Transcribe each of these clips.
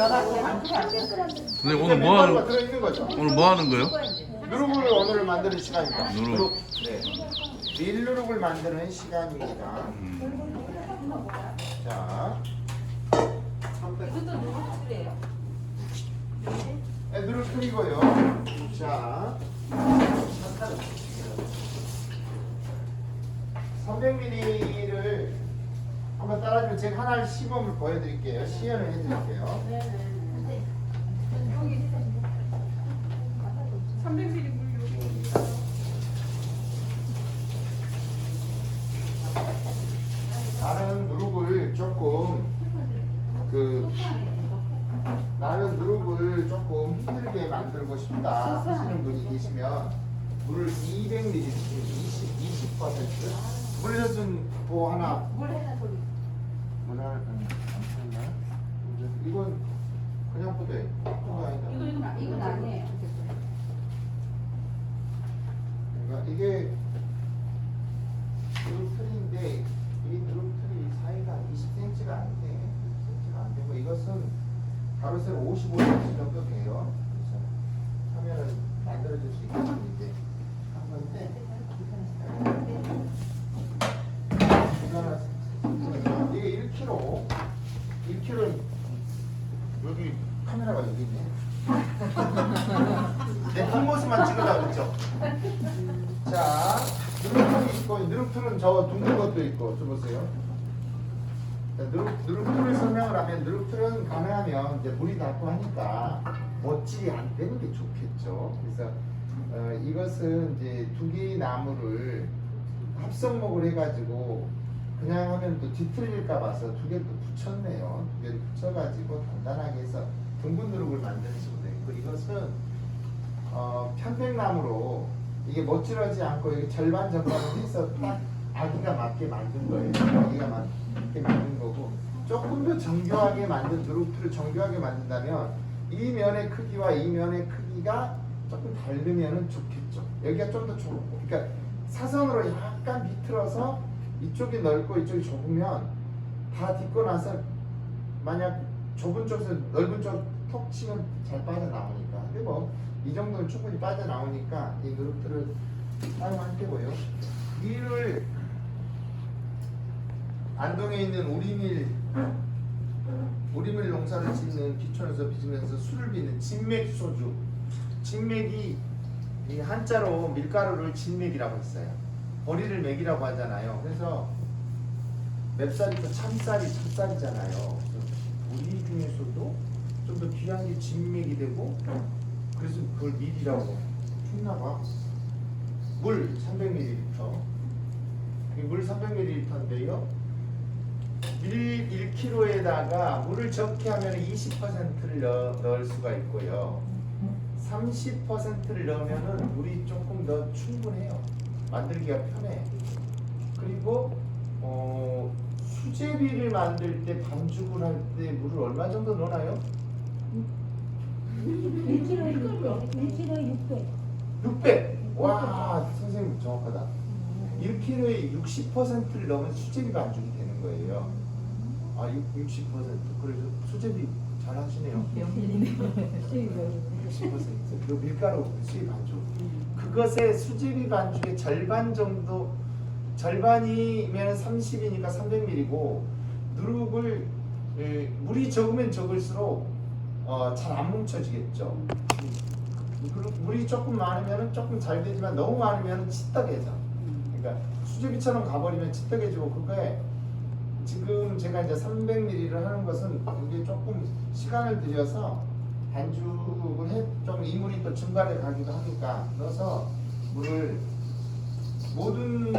선생님 오늘 뭐 하는 들어있는 거죠. 오늘 뭐 하는 거예요? 누룩을 오늘 만드는 시간입니다. 누룩. 네. 밀누룩을 만드는 시간입니다. 자, 네, 누룩 끓이고요. 자, 300ml를 한번 따라주면 제가 하나의 시범을 보여드릴게요. 시연을 해드릴게요. 300ml 물 여기. 나는 누룩을 조금 나는 누룩을 조금 힘들게 만들고 싶다 하시는 분이 계시면 물을 200ml, 20%. 물엿은 뭐 하나 물 하나 이건 그냥 포도에 포도 아니다. 이건 아니에요. 그러니까 이게 누룩틀인데 이 누룩틀이 사이가 20cm가 안 돼. 20cm가 안 되고 이것은 가로세로 55cm 정도 돼요. 그래서 화면을 만들어줄 수 있는 이제 한 건데 이게 1kg 1kg 여기 카메라가 여기 있네. 내 뒷모습만 찍으려고 그랬죠? 자, 누룩틀이 있고, 누룩틀은 저 둥근 것도 있고, 좀 보세요. 자, 누룩틀을 설명을 하면, 누룩틀은 가능하면 이제 물이 닿고 하니까 못질이 안 되는 게 좋겠죠. 그래서 이것은 이제 두 개의 나무를 합성목을 해가지고 그냥 하면 또 뒤틀릴까 봐서 두 개를 또 붙였네요. 두 개를 붙여가지고 단단하게 해서 둥근 누룩을 만드는 식으로 되고, 이것은 편백나무로 이게 못질하지 않고 이게 절반 정도는 해서 딱 아기가 맞게 만든 거예요. 아기가 맞게 만든 거고, 조금 더 정교하게 만든 누룩틀을 정교하게 만든다면 이 면의 크기와 이 면의 크기가 조금 다르면은 좋겠죠. 여기가 좀 더 좁고, 그러니까 사선으로 약간 비틀어서 이쪽이 넓고 이쪽이 좁으면 다 딛고 나서 만약 좁은 쪽에서 넓은 쪽 톡 치면 잘 빠져나오니까. 근데 뭐 이 정도는 충분히 빠져나오니까 이 누룩들을 사용할 테고요. 밀을 안동에 있는 우리밀 농사를 짓는 기촌에서 빚으면서 술을 빚는 진맥 소주. 진맥이 이 한자로 밀가루를 진맥이라고 했어요. 보리를 맥이라고 하잖아요. 그래서 맵쌀이 또 참쌀이잖아요. 우리 중에서도 좀 더 귀한 게 진맥이 되고, 그래서 그걸 밀이라고 했나봐. 물 300ml. 물 300ml인데요. 밀 1kg에다가 물을 적게 하면 20%를 넣을 수가 있고요. 30%를 넣으면 물이 조금 더 충분해요. 만들기가 편해. 그리고 수제비를 만들 때 반죽을 할 때 물을 얼마 정도 넣나요? 1kg에 600. 600! 와, 선생님 정확하다. 1kg에 60%를 넣으면 수제비 반죽이 되는 거예요. 아, 60%. 그래서 수제비 잘 하시네요. 60%. 그 밀가루 수제비 반죽. 그것의 수제비 반죽의 절반 정도, 절반이면 30이니까 300ml고, 누룩을 물이 적으면 적을수록 잘 안 뭉쳐지겠죠. 그리고 물이 조금 많으면 조금 잘 되지만 너무 많으면 찌떡해져. 그러니까 수제비처럼 가버리면 찌떡해지고, 그거에 지금 제가 이제 300ml를 하는 것은 이게 조금 시간을 들여서 반죽을 좀 이 물이 또 중간에 가기도 하니까 넣어서 물을 모든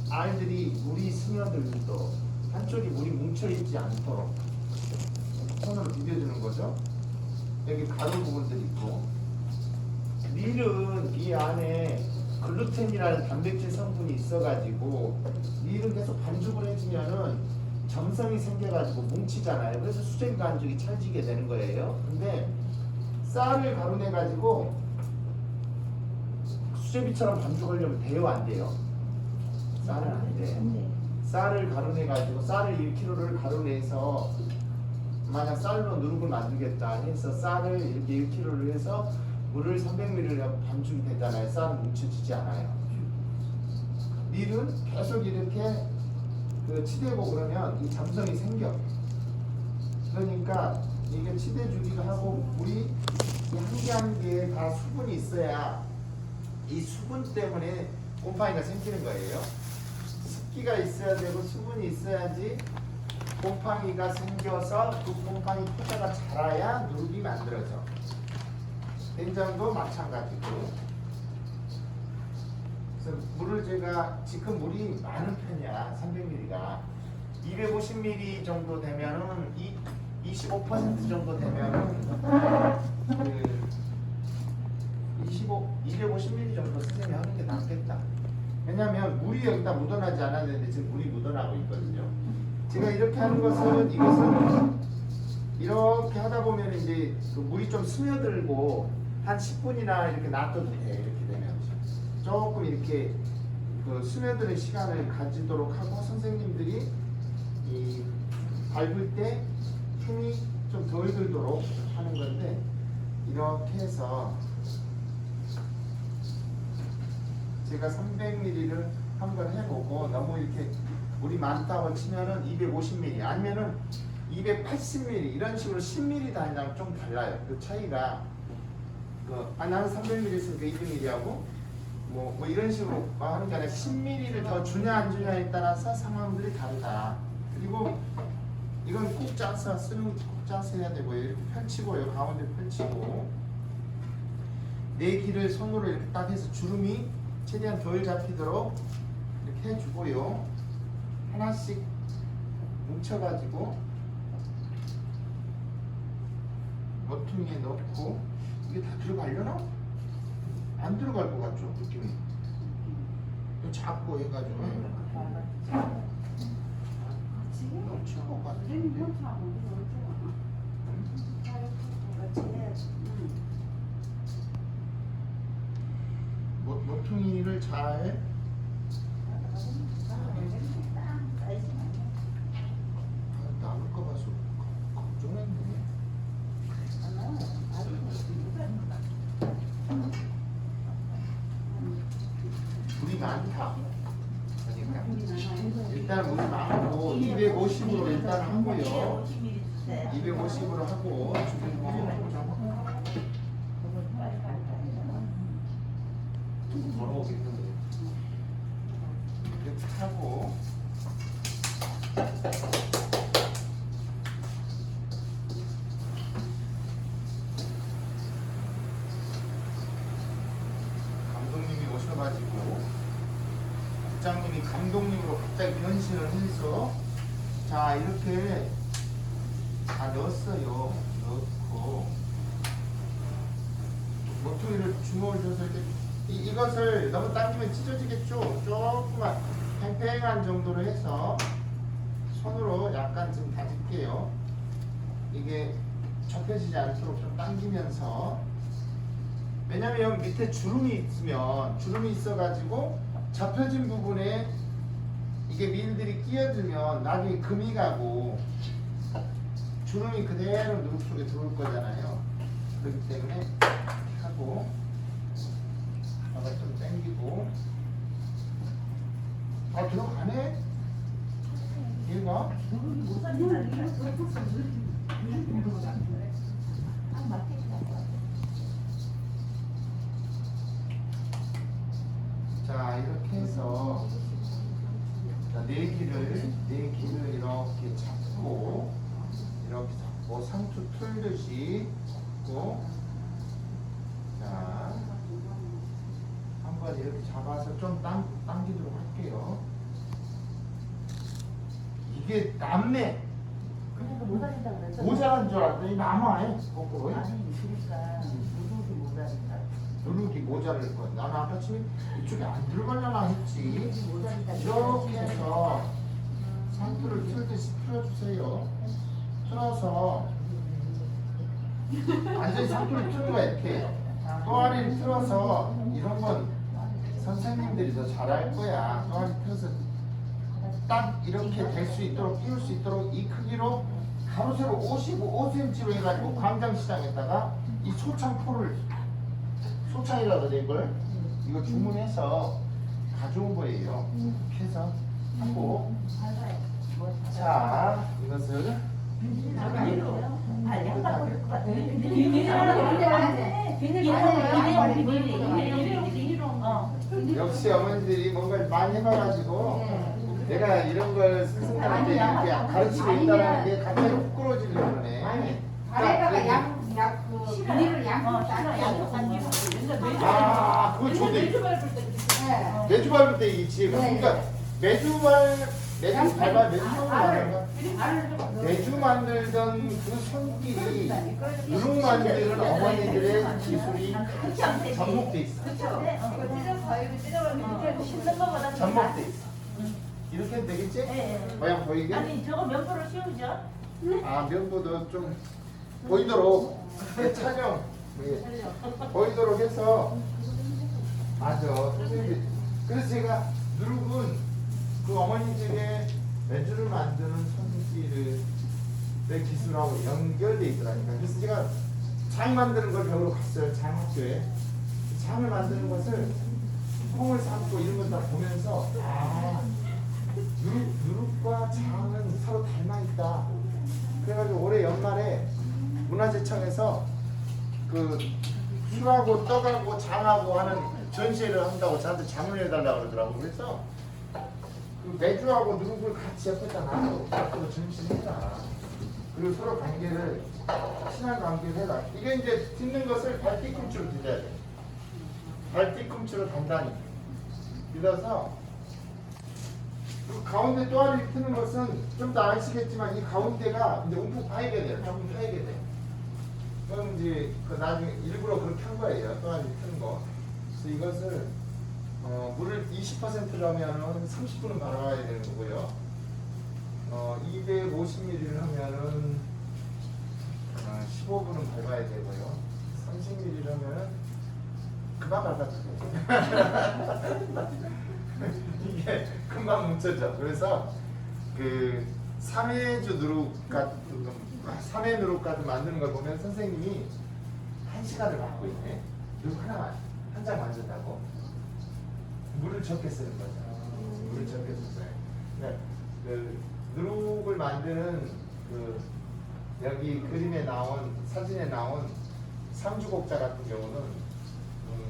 알들이 물이 스며들도 한쪽이 물이 뭉쳐있지 않도록 손으로 비벼주는 거죠. 여기 가루 부분들이 있고, 밀은 이 안에 글루텐이라는 단백질 성분이 있어가지고 밀은 계속 반죽을 해주면은 점성이 생겨가지고 뭉치잖아요. 그래서 수제비 반죽이 찰지게 되는 거예요. 근데 쌀을 가루내가지고 수제비처럼 반죽하려면 돼요, 안 돼요? 쌀은 안 돼. 쌀을 가루내가지고 쌀을 1kg를 가루내서 만약 쌀로 누룩을 만들겠다 해서 쌀을 이렇게 1kg를 해서 물을 300ml를 반죽이 되잖아요. 쌀은 뭉쳐지지 않아요. 밀은 계속 이렇게 그 치대고 그러면 이 점성이 생겨. 그러니까 이게 치대주기도 하고 물이 한 개 한 개에 다 수분이 있어야 이 수분 때문에 곰팡이가 생기는 거예요. 습기가 있어야 되고 수분이 있어야지 곰팡이가 생겨서 그 곰팡이 포자가 자라야 누룩이 만들어져. 된장도 마찬가지고. 그래서 물을 제가 지금 물이 많은 편이야. 300ml가 250ml 정도 되면은 25% 정도 되면은 그 250ml 정도 선생님이 하는 게 낫겠다. 왜냐면 물이 여기다 묻어나지 않아야 되는데 지금 물이 묻어나고 있거든요. 제가 이렇게 하는 것은 이것은 이렇게 하다 보면 이제 그 물이 좀 스며들고 한 10분이나 이렇게 놔둬도 돼. 이렇게 되면 조금 이렇게 그 스며드는 시간을 가지도록 하고 선생님들이 이 밟을 때 힘이 좀 덜 들도록 하는 건데 이렇게 해서 제가 300ml를 한번 해보고 너무 이렇게 물이 많다고 치면은 250ml 아니면은 280ml 이런 식으로 10ml 단위랑 좀 달라요. 그 차이가 나는 300ml 있으니까 200ml 하고 뭐 이런 식으로 하는 게 아니라 10ml를 더 주냐 안 주냐에 따라서 상황들이 다르다. 그리고 이건 꾹 짜서 쓰는 꾹 짜서 해야 되고요. 이렇게 펼치고 요 가운데 펼치고 내 길을 손으로 이렇게 딱 해서 주름이 최대한 덜 잡히도록 이렇게 해주고요. 하나씩 뭉쳐가지고 모퉁이에 넣고 이게 다 들어가려나? 안 들어갈 것 같죠? 느낌이. 이거 잡고 해가지고 넘칠 것 같은데. 모퉁이를 잘 남을 거 봐서 걱정했네. 물이 많다. 그러니까 일단 물이 많고 250으로 일단 하고요. 250으로 하고 걸어오겠는데 이렇게 하고 감독님이 오셔가지고 국장님이 감독님으로 갑자기 변신을 해서 자 이렇게 다 넣었어요. 넣고 모퉁이를 주먹을 줘서 이렇게 이것을 너무 당기면 찢어지겠죠. 조금만 팽팽한 정도로 해서 손으로 약간 좀 다질게요. 이게 접혀지지 않도록 좀 당기면서 왜냐면 여기 밑에 주름이 있어가지고 접혀진 부분에 이게 밀들이 끼어들면 나중에 금이 가고 주름이 그대로 누룩 속에 들어올 거잖아요. 그렇기 때문에 이렇게 하고 좀 당기고 들어가네? 얘가? 자 이렇게 해서 네 길을 이렇게 잡고 상투 틀듯이 잡고 자 한번 이렇게 잡아서 좀 당기도록 할게요. 이게 남네. 그러니까 모자란다 그랬어. 모자란 줄 알았더니 남아요. 거꾸로. 아니 그러니까 누룩이 모자란다. 누룩이 모자랄 거. 나는 아까 처음에 이쪽에 안 들어가려나 했지. 누룩이 모자란다. 이렇게 해서 상투를 틀듯이 틀어주세요. 틀어서 완전히 상투를 틀는 거야 이렇게. 또아리를 틀어서 이런 건 선생님들이 더 잘할 거야. 또아리 틀어서 딱 이렇게 될 수 있도록 끼울 수 있도록 이 크기로 가로 세로 55cm로 해가지고 광장시장에다가 이 소창포를 소창이라고 돼 이걸 이거 주문해서 가져온 거예요. 이렇게 해서 하고 자 이것을 역시 어머니들이 뭔가를 많이 해봐가지고 내가 이런 걸 스승님한테 이렇게 가르치고 있다는 게 갑자기 부끄러워지려고 그러네. 아래다가 비닐을 아 그거 좋네. 매주 밟을 때 이지. 그러니까 매주 만들던 그 손길이 누룩 만드는 어머니들의 기술이 접목돼 있어. 접목돼 있어. 이렇게 해도 되겠지? 모양 보이게? 아니 저거 면포로 씌우죠? 아 면보도 좀 보이도록 촬영 보이도록 해서 맞아. 선생님들 그래서 제가 누룩은 그 어머니들의 매주를 만드는 손길의 기술하고 연결돼 있더라니까. 그래서 제가 장 만드는 걸 배우러 갔어요. 장학교에. 장을 만드는 것을 콩을 삶고 이런 걸 다 보면서 아 누룩과 장은 서로 닮아있다. 그래가지고 올해 연말에 문화재청에서 그 술하고 떡하고 장하고 하는 전시회를 한다고 저한테 자문해달라고 그러더라고. 그래서 그 매주하고 누룩을 같이 옆에다 놔두고 앞으로 전시해라. 그리고 서로 관계를 친한 관계를 해라. 이게 이제 딛는 것을 발뒤꿈치로 딛어야 돼. 발뒤꿈치로 단단히 딛어서 그 가운데 또아리를 트는 것은 좀 더 아시겠지만 이 가운데가 이제 움푹 파이게 돼요. 조금 파이게 돼. 그럼 이제 그 나중에 일부러 그렇게 한 거예요. 또아리 트는 거. 그래서 이것을 물을 20%라면은 30분은 갈아야 되는 거고요. 250ml를 하면은 15분은 밟아야 되고요. 30ml 하면은 그만 밟아도 돼요. 이게 금방 뭉쳐져. 그래서 그 3회주 누룩 같은 3회 누룩 같은 만드는 걸 보면 선생님이 1시간을 받고 있네. 누룩 하나만 한 장 만든다고 물을 적게 쓰는 거죠. 물을 적게 쓰어요. 네. 그 누룩을 만드는 그 여기 그림에 나온 사진에 나온 삼주곡자 같은 경우는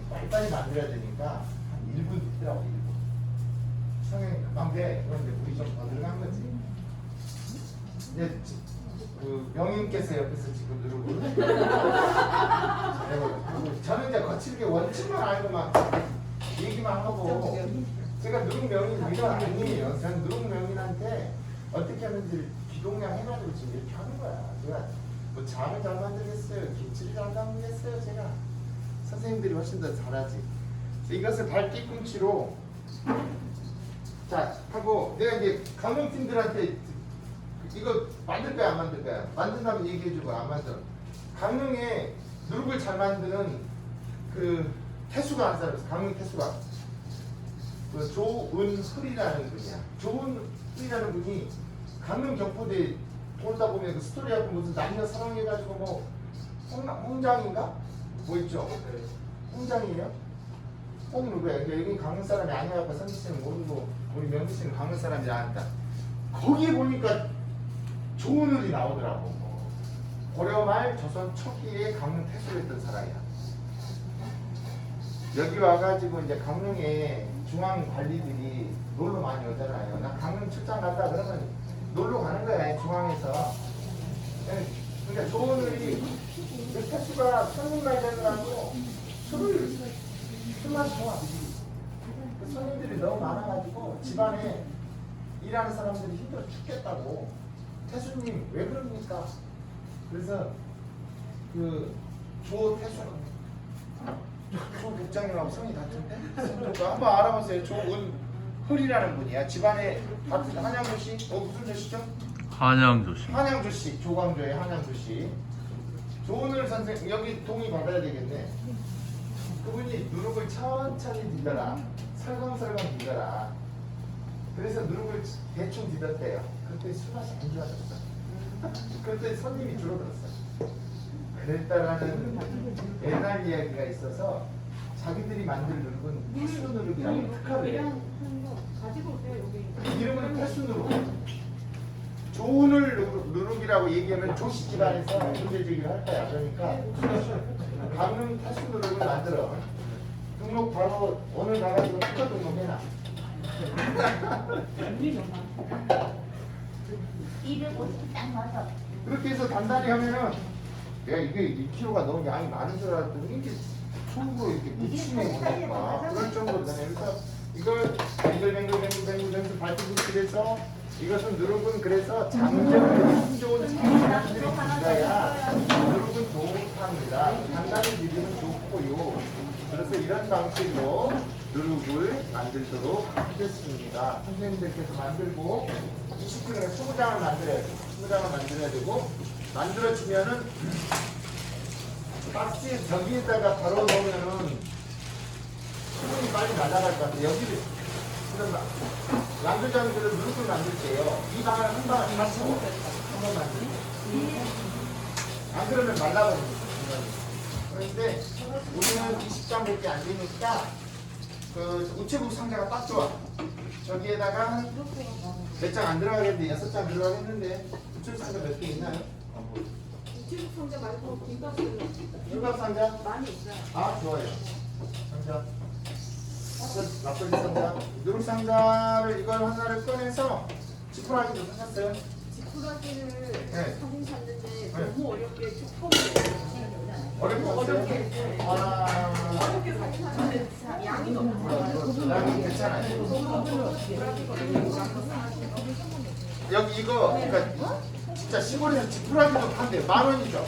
빨리빨리 만들어야 되니까 한 1분 있더라고. 1분. 성형이 금방 돼. 그런데 물이 좀 더 들어간 거지. 이제 그 명인께서 옆에서 지금 누룩을 저는 이제 거칠게 원칙만 알고만 얘기만 하고 제가 누룩 명인 이런 아니에요. 저는 누룩 명인한테 어떻게 하는지 기동량 해가지고 지금 이렇게 하는 거야. 제가 뭐 장을 잘 만들겠어요, 김치를 잘 담그겠어요. 제가 선생님들이 훨씬 더 잘하지. 이것을 발뒤꿈치로 자 하고 내가 이제 강릉팀들한테 이거 만들 거야 안 만들 거야? 만든다면 얘기해주고 안 만들어. 강릉에 누룩을 잘 만드는 그 태수가 한 사람 있어. 강릉 태수가 그 조은솔이라는 분이야. 조은솔이라는 분이 강릉 경포대 돌다 보면 그 스토리하고 무슨 남녀 사랑해가지고 뭐 홍장인가? 뭐 있죠? 홍장이에요? 홍 누구야? 여기 강릉 사람이 아니어서 선지 씨는 모르고 우리 명기 씨는 강릉 사람이 아니다. 거기에 보니까 조은을이 나오더라고. 고려말 조선 초기에 강릉 태수를 했던 사람이야. 여기 와가지고 이제 강릉에 중앙 관리들이 놀러 많이 오잖아요. 나 강릉 출장 갔다 그러면 놀러 가는 거야, 중앙에서. 그러니까 조은을이 그 태수가 손님 맞으느라고 술만 좋아. 그 손님들이 너무 많아가지고 집안에 일하는 사람들이 힘들어 죽겠다고. 태수님 왜 그럽니까? 그래서 그 조태수 국장님하고 성이 같은데? 한번 알아보세요. 조은hul이라는 분이야. 집안에 같은 한양조씨? 무슨 조씨죠? 한양조씨. 한양조씨. 조광조의 한양조씨. 조은hl 선생 여기 동의 받아야 되겠네. 그분이 누룩을 천천히 딛어라. 설렁설렁 딛어라. 그래서 누룩을 대충 딛었대요. 그때 술맛이 안 좋아졌어. 그런데 손님이 줄어들었어요. 그랬다가는 옛날 이야기가 있어서 자기들이 만든 누룩은 패스누룩이라고 특화를 해요. 이름은 패스누룩. 조은을 누룩이라고 얘기하면 조씨 집안에서 문제 제기를 할 거야. 그러니까 강릉 패스누룩을 만들어. 등록 바로 오늘 가가지고 특허 등록해놔. 250 딱 맞아. 그렇게 해서 단단히 하면은 야 이게 2kg가 너무 양이 많은 줄 알았더니 이게 손으로 이렇게 묻히네 보니까 그럴 정도로 되네. 그래서 이걸 뱅글뱅글 밟히고 이것은 누룩은 그래서 장점이 좋은 장점들이 있어야 누룩은 좋답니다. 단단히 비비면 좋고요. 그래서 이런 방식으로 누룩을 만들도록 하겠습니다. 선생님들께서 만들고 20kg에 20장을 만들어야 돼요. 20장을 만들어야 되고 만들어지면은 박스에 저기에다가 바로 넣으면은 수분이 빨리 날아갈 것 같아요. 여기를 그럼 양조장들은 누룩을 만들 때요. 이 방을 한 방을 다 쓰고 한번 만들고 안 그러면 말라버립니다. 그런데 우리는 20장밖에 안 되니까 그 우체국 상자가 딱 좋아. 저기에다가 몇 장 안 들어가겠는데 6장 들어가겠는데 우체국 상자 몇 개 있나요? 우체국 상자 말고 김밥 상자? 많이 있어요. 아 좋아요. 상자. 납땜 상자. 누룩 상자를 이걸 하나를 꺼내서 지푸라기도 사셨어요? 지푸라기를 네. 사긴 샀는데 네. 너무 어렵게 조금 어렵게 샀어요? 아, 어렵게 사긴 샀는데 양이 너무 양이 괜찮아요. 여기 이거 그러니까 진짜 시골에서 지푸라기도 판대 10,000원이죠.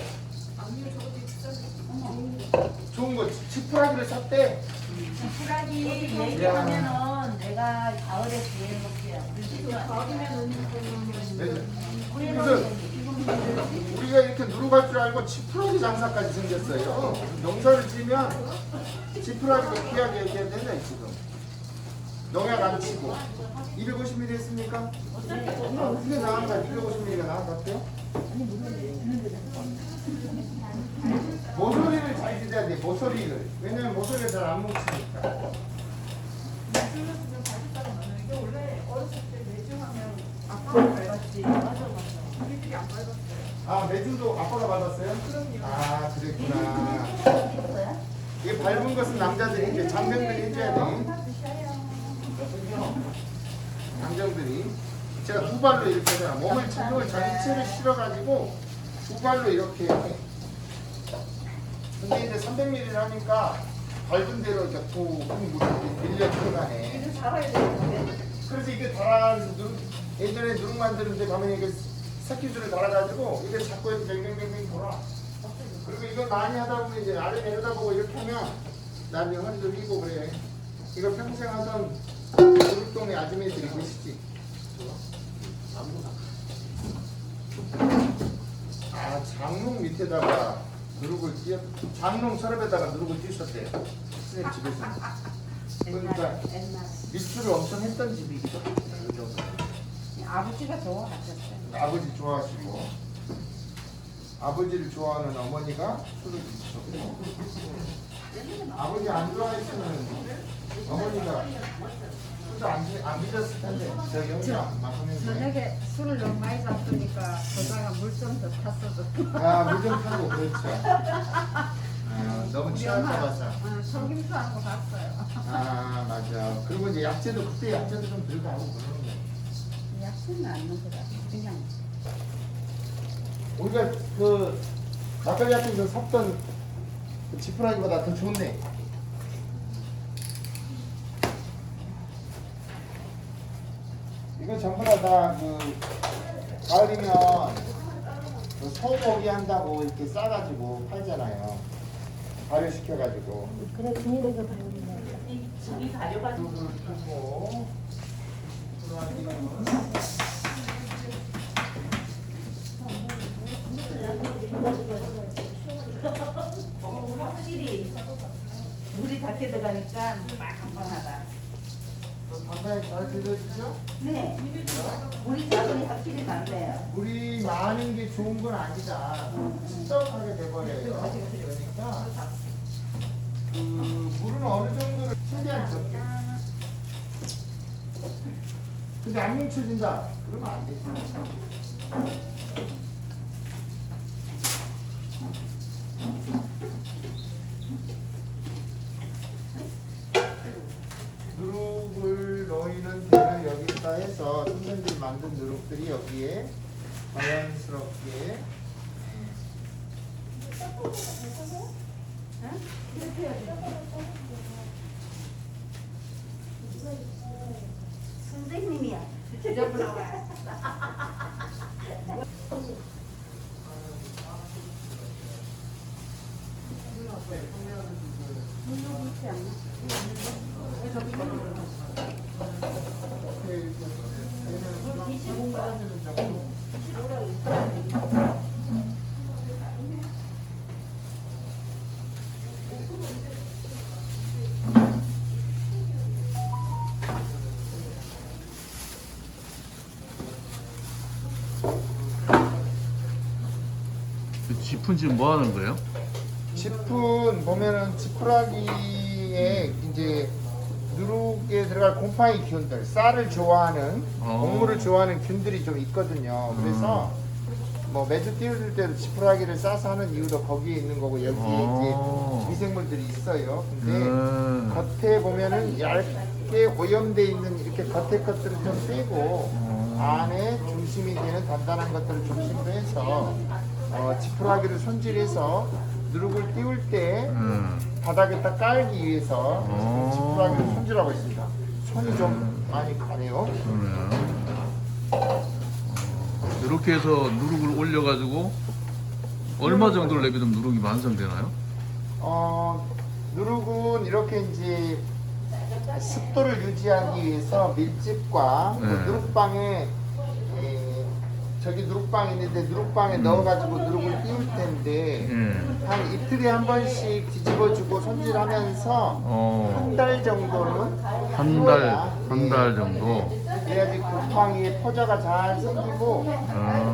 좋은 거 지푸라기를 샀대. 지푸라기 얘기하면은 내가 가을에 구해놓을게요. 그래서 우리가 이렇게 누룩할 줄 알고 지푸라기 장사까지 생겼어요. 농사를 지면 지푸라기도 귀하게 여겨야 된다 지금. 농약 안 치고 250ml 했습니까? 어떻게 나간다? 250ml가 나간 것 같아요? 모서리를 잘 드셔야 돼. 모서리를. 왜냐면 모서리가 잘 안 뭉치니까. 이게 원래 어렸을 때 매주 하면 아빠가 밟았지. 맞아. 우리들이 안 밟았어요. 아 매주도 아빠가 받았어요? 그럼요. 아 그랬구나. 이게 밟은 것은 남자들이 이제 장병들이 해줘야 돼. 장병들이 제가 두 발로 이렇게 하잖아. 몸을 전체를 실어가지고 두 발로 이렇게 해. 근데 이제 300ml를 하니까 밟은 대로 이제 물을 밀려 들어가네. 이제 살아야 되는데. 그래서 이게 달아서 예전에 누룩 만드는데 가면 이게 새끼줄을 달아가지고 이게 자꾸 이렇게 뱅뱅뱅뱅 돌아. 그리고 이걸 많이 하다 보면 이제 아래 내려다보고 이렇게 하면 나중에 허리도 휘고 그래. 이거 평생 하던 누룩동네 아줌마들이 계시지. 아 장롱 밑에다가 누룩을 띄어 장롱 서랍에다가 누룩을 띄우셨대요. 스님 집에서. 그러니까 밀수를 엄청 했던 집이 있어. 아버지가 좋아하셨어요. 아버지 좋아하시고 아버지를 좋아하는 어머니가 술을 드시고 아버지 안 좋아했으면 어머니가 술도 안 드셨을 텐데 저기 혼자 마시는 게 저녁에 술을 너무 많이 잤으니까 그러다가 물 좀 더 탔어도 물좀 타고 그렇죠. 아, 너무 취할까 봐서. 속임수하고 갔어요. 아 맞아. 그리고 이제 야채도 그때 야채도 좀 들어가고 그러는 거. 약속은 안 먹더라. 그냥 우리가 그 막걸리 같은 거 샀던 그 지푸라기보다 더 좋네. 이거 전부 다 그 가을이면 그 소고기 한다고 이렇게 싸가지고 팔잖아요. 발효시켜가지고. 그래 비닐에서 바르는 거야. 저기 가려가지고. 물을 푸고 확실히 물이 닿게 들어가니까 막 한번하다. 방사에 잘 들어주죠? 네. 물이 작으니 확실히 낫네요. 물이 물이 많은 게 좋은 건 아니다. 축적하게 돼버려요. 그러니까 그 물은 어느 정도를 최대한 적게. 근데 안 뭉쳐진다. 그러면 안 되지. 누룩을 놓이는 대를 여기다 해서 선생님들이 만든 누룩들이 여기에 자연스럽게 선생님이야. 지저분하고. 그 짚은 지금 뭐 하는 거예요? 짚은 보면은 지푸라기에 이제 누룩에 들어갈 곰팡이 균들, 쌀을 좋아하는 곡물을 좋아하는 균들이 좀 있거든요. 그래서 뭐 매주 띄워줄 때도 지푸라기를 싸서 하는 이유도 거기에 있는 거고 여기에 이제 미생물들이 있어요. 근데 겉에 보면은 얇게 오염돼 있는 이렇게 겉에 것들을 좀 빼고 안에 중심이 되는 단단한 것들을 중심으로 해서 지푸라기를 손질해서 누룩을 띄울 때 바닥에다 깔기 위해서 지푸라기를 손질하고 있습니다. 손이 좀 많이 가네요. 그러네요. 이렇게 해서 누룩을 올려가지고 얼마 정도를 내비두면 누룩이 완성되나요? 누룩은 이렇게 이제 습도를 유지하기 위해서 밀집과 그 누룩방에 저기 누룩방이 있는데 누룩방에 넣어가지고 누룩을 띄울 텐데 한 이틀에 한 번씩 뒤집어주고 손질하면서 한 달 정도는 한 달 정도. 그래야지 곰팡이의 포자가 잘 생기고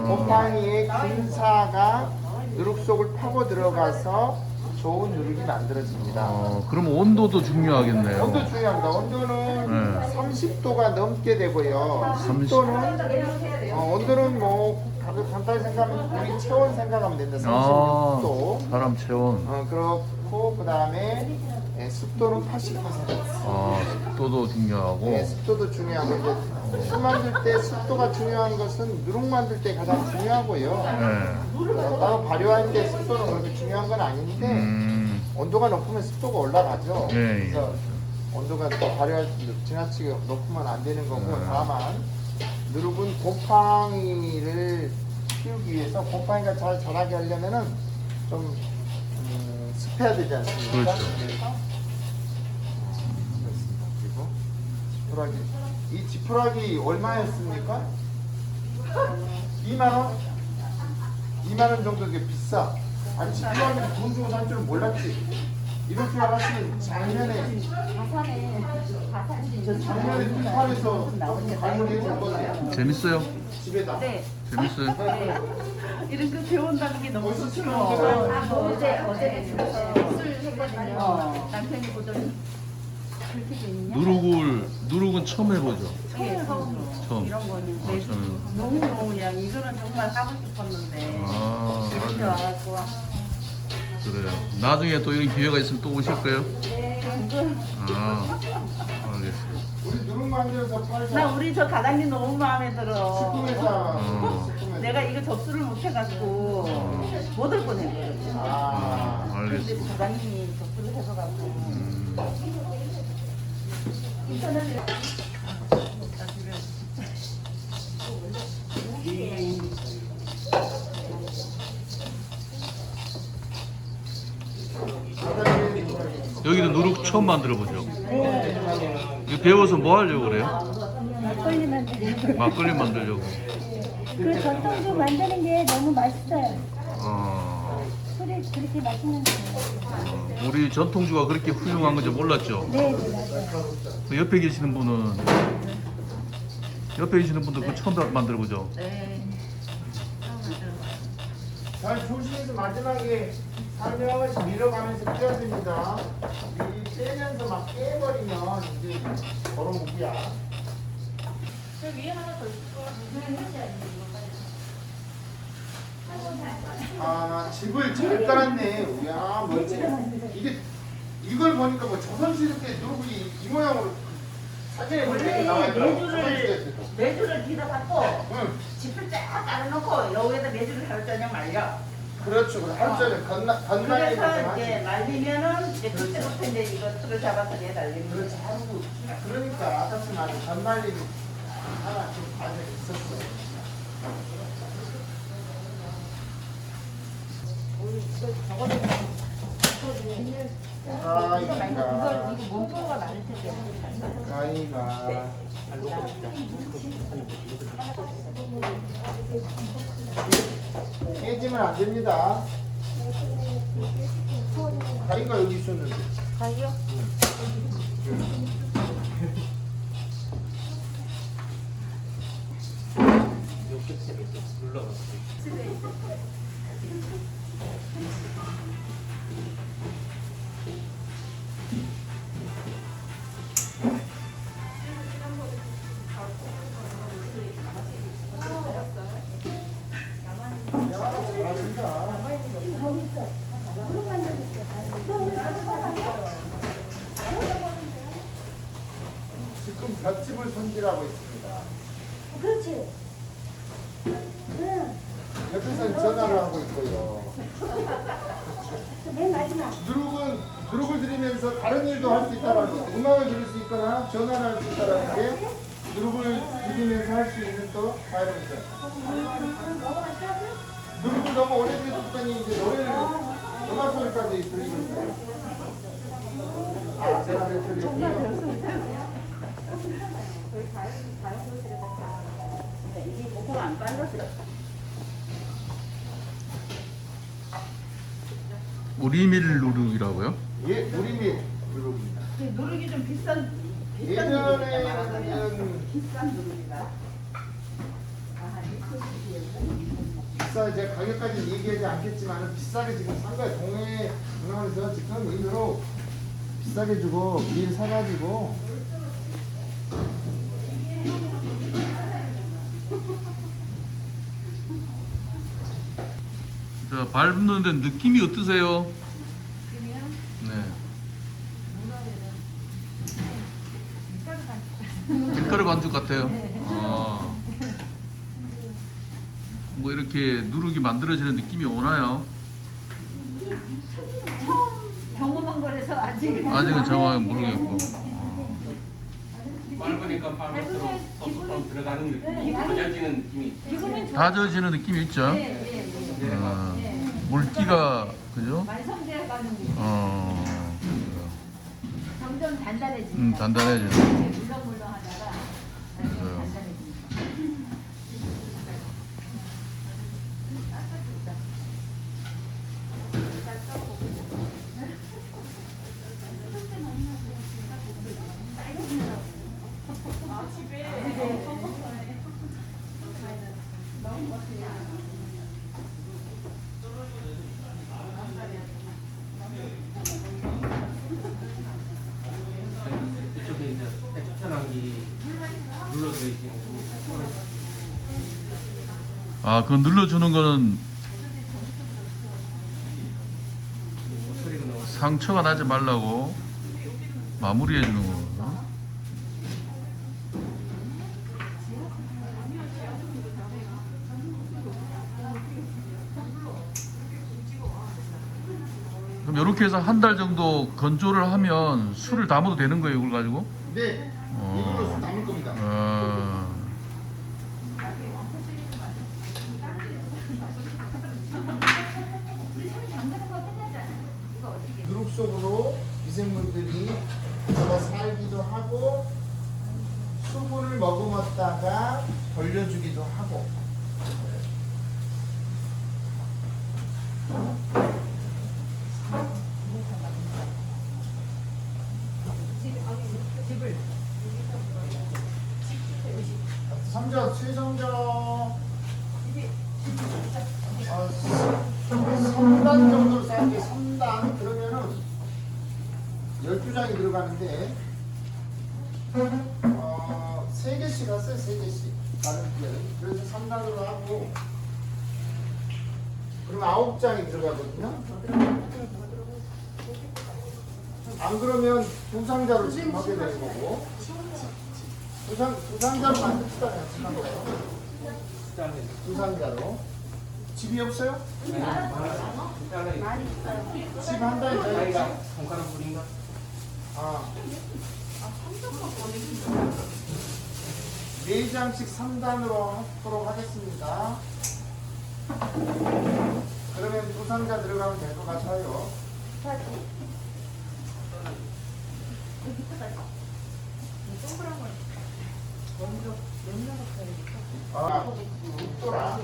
곰팡이의 균사가 누룩 속을 파고 들어가서 좋은 누룩이 만들어집니다. 그러면 온도도 중요하겠네요. 온도 중요합니다. 온도는 30도가 넘게 되고요. 10도는 온도는 뭐 간단히 생각하면 우리 체온 생각하면 된다. 36도. 사람 체온. 그렇고 그 다음에 습도는 80%. 습도도 중요하고. 네, 습도도 중요하고 이제 술 만들 때 습도가 중요한 것은 누룩 만들 때 가장 중요하고요. 따로 발효할 때 습도는 그렇게 중요한 건 아닌데 온도가 높으면 습도가 올라가죠. 그래서 온도가 또 발효할 때 지나치게 높으면 안 되는 거고 다만 누룩은 곰팡이를 키우기 위해서 곰팡이가 잘 자라게 하려면은 좀 습해야 되지 않습니까? 그렇죠. 그리고 지푸라기. 이 지푸라기 얼마였습니까? 2만 원? 2만 원 정도 되게 비싸. 아니 지푸라기를 돈 주고 살 줄은 몰랐지. 이럴 줄 알았으면 작년에 북한에서 갈무리 해줄 거지. 재밌어요? 집에다. 네. 재밌어요? 이런 거 배운다는 게 너무 어제 좋죠. 어제 술 했거든요. 남편이 보더니 그렇게 재밌냐? 누룩은 처음 해보죠. 예, 처음. 이런 거는 저는. 너무 그냥 이거는 정말 하고 싶었는데 이렇게 와갖고 그래요. 나중에 또 여기 기회가 있으면 또 오실 거예요? 알겠어요. 우리 누룩 만들어서 팔자. 나 우리 저 과장님 너무 마음에 들어. 식품회사. 내가 이거 접수를 못 해갖고 못 올 뻔했거든. 근데 알겠어요. 과장님이 접수를 해서갖고. 여기도 누룩 처음 만들어 보죠. 이거 배워서 뭐 하려고 그래요? 막걸리 만들려고. 막걸리 만들려고. 그 전통주 만드는 게 너무 맛있어요. 술이 그렇게 맛있는 거예요. 우리 전통주가 그렇게 훌륭한 건지 몰랐죠. 네, 맞아요. 그 옆에 계시는 분도 그 처음 만들어 보죠. 네. 잘 조심해서 마지막에 살며시 밀어가면서 떼야 됩니다. 이 떼면서 막 깨버리면 이제 걸어묵기야. 저 위에 하나 더 있을 거 아, 집을 잘 깔았네. 이야, 멋지. 이걸 보니까 뭐 조선시대 누룩이 이 모양으로 사진에 보니까 나와 있더라고. 매주를 뒤다 갖고 응, 집을 쫙 깔아놓고 여기에다 매주를 하루 저녁 말려. 그렇죠. 하루 종일 건날리면서 그래서 이제 하지. 말리면은 이제 그때부터 이제 이거 틀을 잡아서 얘 날리는 그렇지. 거지. 하루. 그러니까 아저씨 말이 건날리기 하나 좀 과정이 있었어. 아이가. 몸보가 많을 텐데. 아이가. 깨지면 안 됩니다. 가위가 여기 있었는데. 가요? 지금 볏짚을 손질하고 있습니다. 그렇지. 응. 옆에서 전화를 하고 있고요. 맨 마지막. 누룩을 들이면서 다른 일도 할 수 있다라는 거. 음악을 들을 수 있거나 전화를 할 수 있다라는 게 누룩을 들이면서 할 수 있는 또 다이어트. 누룩을 너무 오래 들었더니 이제 노래를 음악 소리까지 들리고 있어요. 아, 제가 들렸군요. 이게 목표가 안 빨라서. 우리밀 누룩이라고요? 예, 우리밀 누룩입니다. 누룩이 좀 비싼 예전에는 비싼 누룩이다. 비싸 제가 가격까지 얘기하지 않겠지만 비싸게 지금 산 거예요. 동해 문화에서 지금 이 누룩 비싸게 주고 밀 사가지고 자, 밟는데 느낌이 어떠세요? 네. 밀가루 반죽 같아요. 아. 뭐 이렇게 누룩이 만들어지는 느낌이 오나요? 경험한 거라서 아직. 아직은 정확히 모르겠고. 밟으니까 밟을수록 쏙쏙 들어가는 느낌이 젖어지는 느낌이 지금은 다져지는 느낌이 있죠? 아, 물기가 그죠? 완성되어 가는 게 점점 단단해집니다. 단단해지는. 물렁물렁하다가 나중에 맞아요. 단단해집니다. 이쪽에 이제 액션하기 눌러져 있는 아, 그거 눌러주는 거는 소리가 나와. 상처가 나지 말라고 마무리해 주는 거거든요. 그럼 이렇게 해서 한 달 정도 건조를 하면 술을 담아도 되는 거예요, 이걸 가지고? 네 이걸로 술 담을 겁니다. 누룩 속으로 미생물들이 들어가 살기도 하고 수분을 머금었다가 벌려주기도 하고 삼자 최성자 들어가는데 3개씩 왔어요. 3개씩 다른 피는. 그래서 3단으로 하고 그럼 9장이 들어가거든요. 안 그러면 두 상자로 지금 하게 되는 거고 두 상자로 만듭시다. 두 상자로. 집이 없어요? 집 한다니까. 나이가 손가락 뿌린가? 아. 4장씩 3단으로 하도록 하겠습니다. 그러면 두 상자 들어가면 될 것 같아요. 아, 웃더라.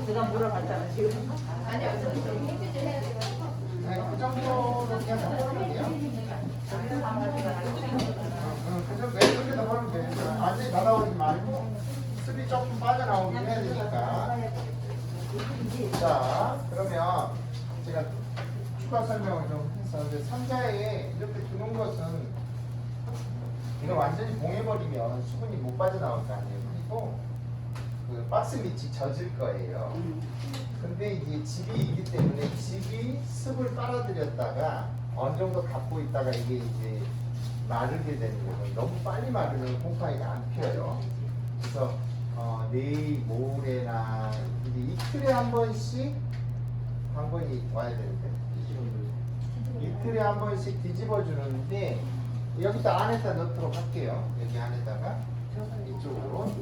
내가 물어봤잖아 지금. 네, 그 정도로 그냥 넘어가면 돼요. 그냥 왜 그렇게 넘어가면 돼. 완전히 다 나오지 말고 습이 조금 빠져나오긴 해야 되니까. 자, 그러면 제가 추가 설명을 좀 해서 이제 상자에 이렇게 두는 것은 이거 완전히 봉해버리면 수분이 못 빠져나올 거 아니에요. 그리고 그 박스 밑이 젖을 거예요. 근데 이게 집이 있기 때문에 집이 습을 빨아들였다가 어느 정도 갖고 있다가 이게 이제 마르게 되는 거예요. 너무 빨리 마르면 곰팡이가 안 피어요. 그래서 내일 모레나 이제 이틀에 한 번씩 당번이 와야 되는데 이틀에 한 번씩 뒤집어 주는데 여기다 안에다 넣도록 할게요. 여기 안에다가 이쪽으로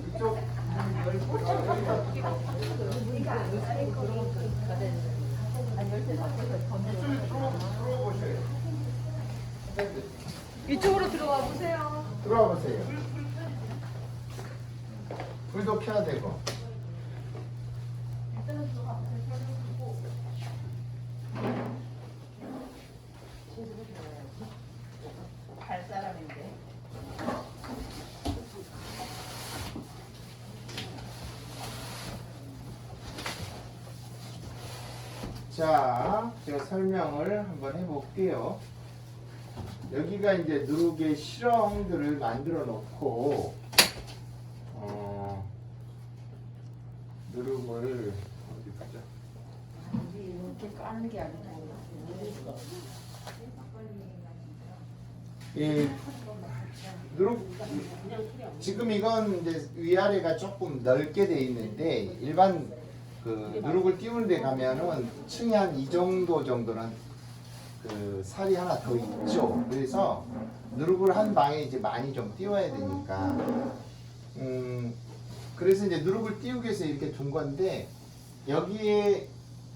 이쪽 이쪽으로 들어와 보세요. 들어와 보세요. 불도 켜야 되고. 갈 사람인데. 자, 제가 설명을 한번 해볼게요. 여기가 이제 누룩의 실험들을 만들어 놓고, 누룩을, 어디 가죠? 이렇게 까는 게 아니고 이 누룩, 지금 이건 이제 위아래가 조금 넓게 돼 있는데, 일반 그 누룩을 띄우는 데 가면은 층이 한 이 정도는 그 살이 하나 더 있죠. 그래서 누룩을 한 방에 이제 많이 좀 띄워야 되니까 그래서 이제 누룩을 띄우기 위해서 이렇게 둔 건데 여기에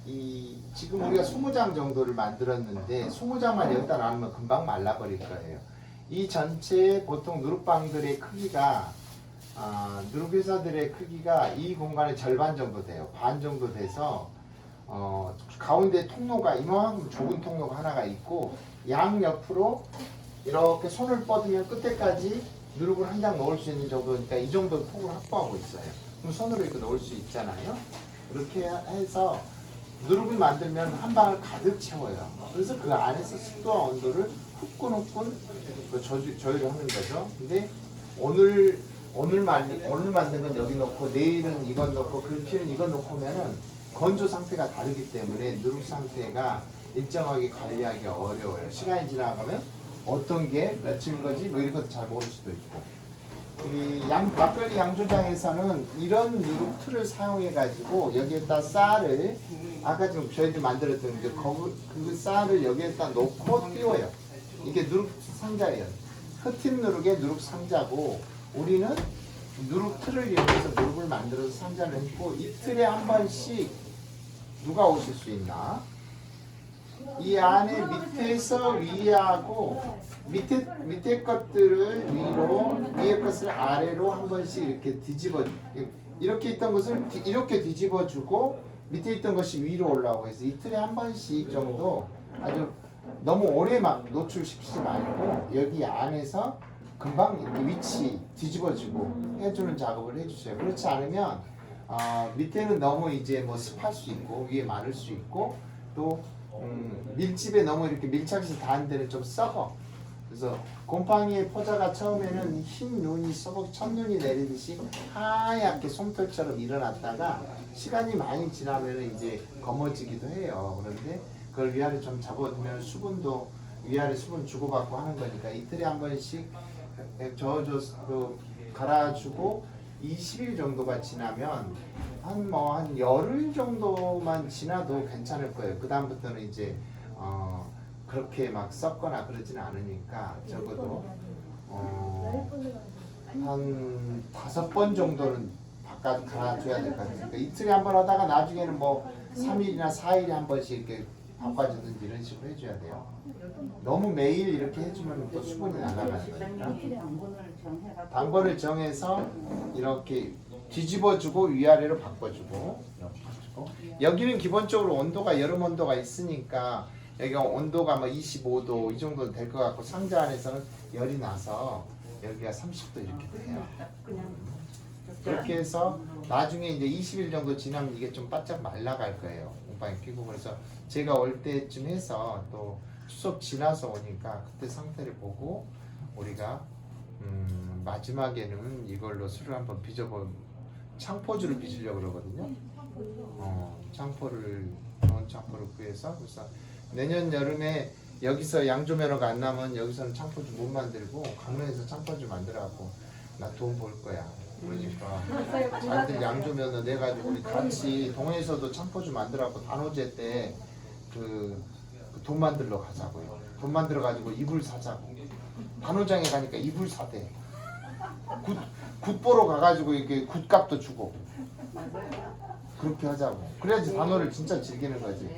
이 지금 우리가 20장 정도를 만들었는데 20장만 여기다 놔두면 금방 말라버릴 거예요. 이 전체 보통 누룩방들의 크기가 누룩회사들의 크기가 이 공간의 절반 정도 돼요. 반 정도 돼서 가운데 통로가 이만큼 좁은 통로가 하나가 있고 양 옆으로 이렇게 손을 뻗으면 끝에까지 누룩을 한 장 넣을 수 있는 정도니까 이 정도 폭을 확보하고 있어요. 그럼 손으로 이렇게 넣을 수 있잖아요. 그렇게 해서 누룩을 만들면 한 방을 가득 채워요. 그래서 그 안에서 습도와 온도를 후끈후끈 조율을 하는 거죠. 근데 오늘 만든 건 여기 넣고 내일은 이건 넣고 글피는 이건 넣고 하면은 건조 상태가 다르기 때문에 누룩 상태가 일정하게 관리하기 어려워요. 시간이 지나가면 어떤 게 며칠 거지 뭐 이런 것도 잘 모를 수도 있고. 이 막걸리 양조장에서는 이런 누룩 틀을 사용해 가지고 여기에다 쌀을 아까 지금 저희들 만들었던 그 쌀을 여기에다 놓고 띄워요. 이게 누룩 상자예요. 흩은 누룩의 누룩 상자고 우리는 누룩 틀을 이용해서 누룩을 만들어서 상자를 했고 이틀에 한 번씩 누가 오실 수 있나? 이 안에 밑에서 위하고 밑에 것들을 위로 위에 것을 아래로 한 번씩 이렇게 뒤집어 이렇게 있던 것을 이렇게 뒤집어 주고 밑에 있던 것이 위로 올라오고 해서 이틀에 한 번씩 정도 아주 너무 오래 막 노출시키지 말고 여기 안에서 금방 이렇게 위치 뒤집어주고 해주는 작업을 해주세요. 그렇지 않으면 밑에는 너무 이제 뭐 습할 수 있고 위에 마를 수 있고 또 밀집에 너무 이렇게 밀착해서 닿은 데는 좀 썩어. 그래서 곰팡이의 포자가 처음에는 흰 눈이 썩어 첫눈이 내리듯이 하얗게 솜털처럼 일어났다가 시간이 많이 지나면 이제 검어지기도 해요. 그런데 그걸 위아래 좀 잡아두면 수분도 위아래 수분 주고받고 하는 거니까 이틀에 한 번씩 저어줘서 갈아주고 20일 정도가 지나면 한 열흘 정도만 지나도 괜찮을 거예요. 그 다음부터는 이제 그렇게 막 썩거나 그러지는 않으니까 적어도 한 5번 정도는 바깥 갈아줘야 될 것 같아요. 그러니까 이틀에 한 번 하다가 나중에는 뭐 3일이나 4일에 한 번씩 이렇게 바꿔주든지 이런 식으로 해줘야 돼요. 너무 매일 이렇게 해주면 또 수분이 날아가는 거니까. 당번을 정해서 이렇게 뒤집어주고 위아래로 바꿔주고 이렇게 해주고. 여기는 기본적으로 온도가 여름 온도가 있으니까 여기가 온도가 뭐 25도 이 정도 될 것 같고 상자 안에서는 열이 나서 여기가 30도 이렇게 돼요. 그렇게 해서 나중에 이제 20일 정도 지나면 이게 좀 바짝 말라갈 거예요. 곰팡이 피고. 그래서 제가 올 때쯤 해서 또 추석 지나서 오니까 그때 상태를 보고 우리가 마지막에는 이걸로 술을 한번 빚어보 창포주를 빚으려고 그러거든요. 창포를 좋은 창포를 구해서 그래서 내년 여름에 여기서 양조면허가 안 나면 여기서는 창포주 못 만들고 강릉에서 창포주 만들어갖고 나 돈 벌 거야. 그러니까 자기들 양조면허 내가지고 우리 같이 동해에서도 창포주 만들어갖고 단오제 때 그 돈 만들러 가자고요. 돈 만들어 가지고 이불 사자고. 단오장에 가니까 이불 사대. 굿 보러 가가지고 이렇게 굿값도 주고. 그렇게 하자고. 그래야지 단오를 진짜 즐기는 거지.